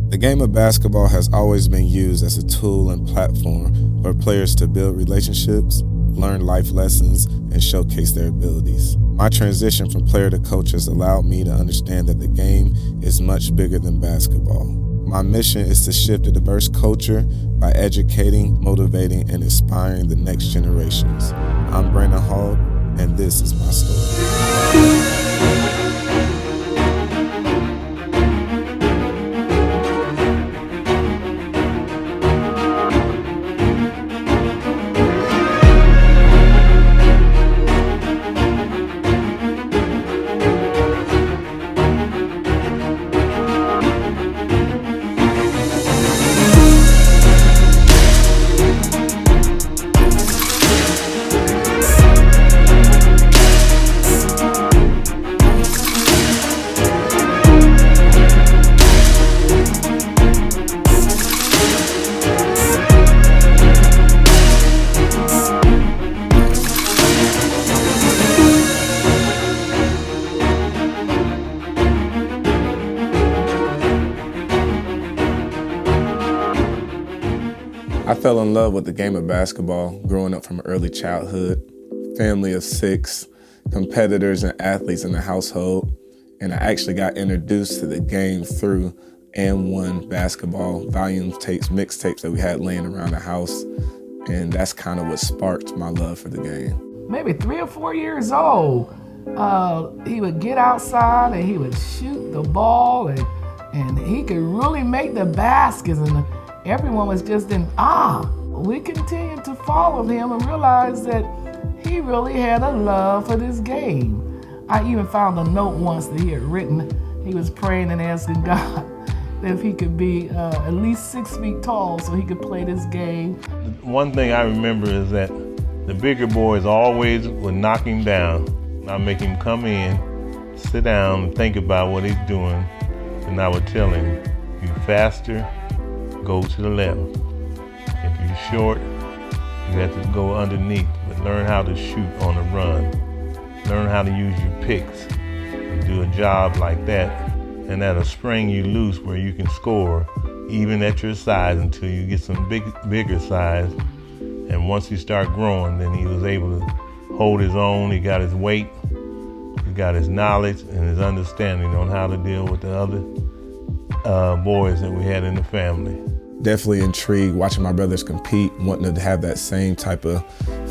The game of basketball has always been used as a tool and platform for players to build relationships, learn life lessons, and showcase their abilities. My transition from player to coach has allowed me to understand that the game is much bigger than basketball. My mission is to shift a diverse culture by educating, motivating, and inspiring the next generations. I'm BALLHOGG, and this is my story. I fell in love with the game of basketball growing up from early childhood, family of 6, competitors and athletes in the household, and I actually got introduced to the game through and1 basketball volume tapes, mixtapes that we had laying around the house, and that's kind of what sparked my love for the game. Maybe 3 or 4 years old, he would get outside and he would shoot the ball and he could really make the baskets, and everyone was just in awe. We continued to follow him and realized that he really had a love for this game. I even found a note once that he had written. He was praying and asking God if he could be at least 6 feet tall so he could play this game. One thing I remember is that the bigger boys always would knock him down. I'd make him come in, sit down, and think about what he's doing, and I would tell him, "You faster, go to the left. If you're short, you have to go underneath, but learn how to shoot on the run. Learn how to use your picks and do a job like that, and that'll spring you loose where you can score even at your size until you get some bigger size." And once he started growing, then he was able to hold his own. He got his weight, he got his knowledge and his understanding on how to deal with the other boys that we had in the family. Definitely intrigued watching my brothers compete, wanting to have that same type of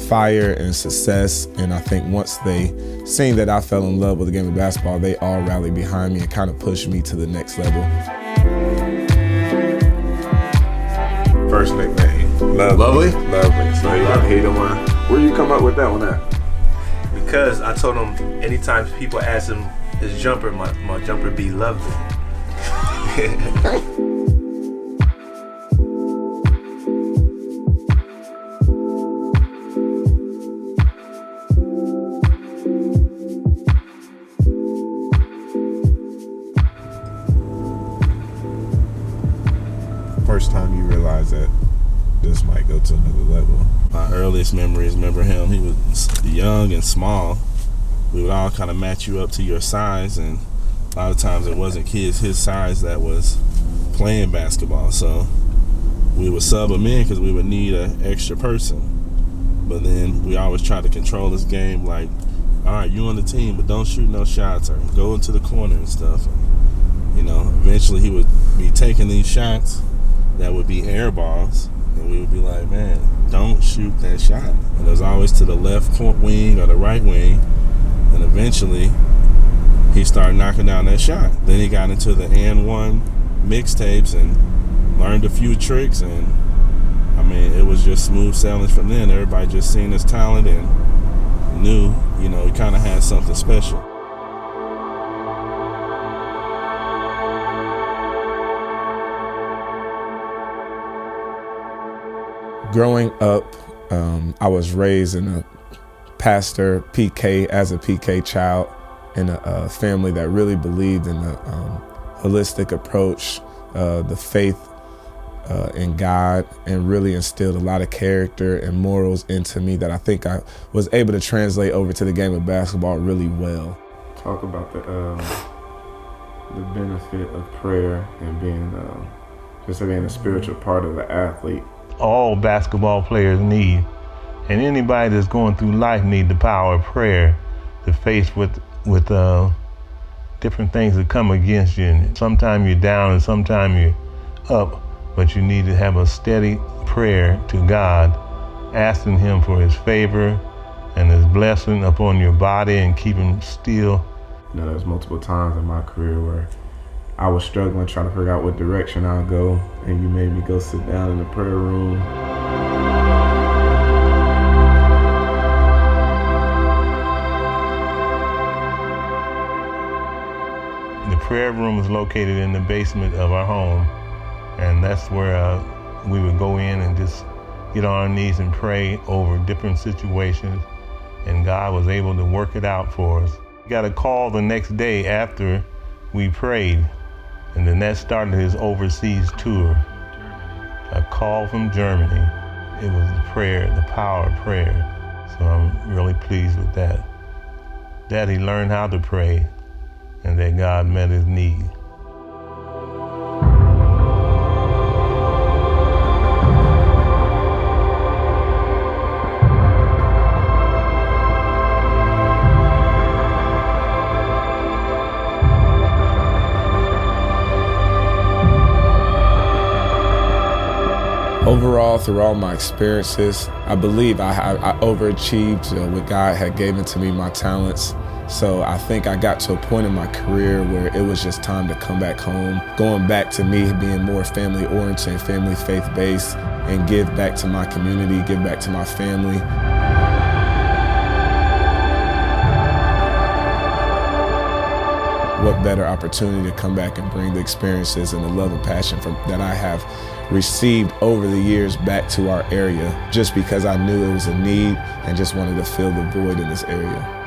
fire and success. And I think once they seen that I fell in love with the game of basketball, they all rallied behind me and kind of pushed me to the next level. First nickname, Lovely. Lovely. So you got hate on one. Where you come up with that one at? Because I told him anytime people ask him his jumper, my jumper be Lovely. First time you realize that this might go to another level? My earliest memories, remember him, he was young and small. We would all kind of match you up to your size, and a lot of times it wasn't kids his size that was playing basketball, so we would sub him in because we would need an extra person. But then we always tried to control this game, like, all right, you on the team, but don't shoot no shots or go into the corner and stuff. And, you know, eventually he would be taking these shots that would be air balls, and we would be like, man, don't shoot that shot. And it was always to the left wing or the right wing, and eventually he started knocking down that shot. Then he got into the and1 mixtapes and learned a few tricks, and I mean, it was just smooth sailing from then. Everybody just seen his talent and knew, you know, he kind of had something special. Growing up, I was raised in a pastor PK as a PK child in a family that really believed in the holistic approach, the faith in God, and really instilled a lot of character and morals into me that I think I was able to translate over to the game of basketball really well. Talk about the benefit of prayer and being just being a spiritual part of the athlete. All basketball players need, and anybody that's going through life need the power of prayer to face with different things that come against you. And sometimes you're down and sometimes you're up, but you need to have a steady prayer to God, asking Him for His favor and His blessing upon your body and keep Him still. You know, there's multiple times in my career where I was struggling trying to figure out what direction I'll go, and you made me go sit down in the prayer room. The prayer room is located in the basement of our home, and that's where we would go in and just get on our knees and pray over different situations, and God was able to work it out for us. We got a call the next day after we prayed, and then that started his overseas tour. A call from Germany. It was the prayer, the power of prayer. So I'm really pleased with that. That he learned how to pray, and that God met his need. Overall, through all my experiences, I believe I overachieved what God had given to me, my talents. So I think I got to a point in my career where it was just time to come back home. Going back to me being more family-oriented and family faith-based, and give back to my community, give back to my family. What better opportunity to come back and bring the experiences and the love and passion that I have received over the years back to our area, just because I knew it was a need and just wanted to fill the void in this area.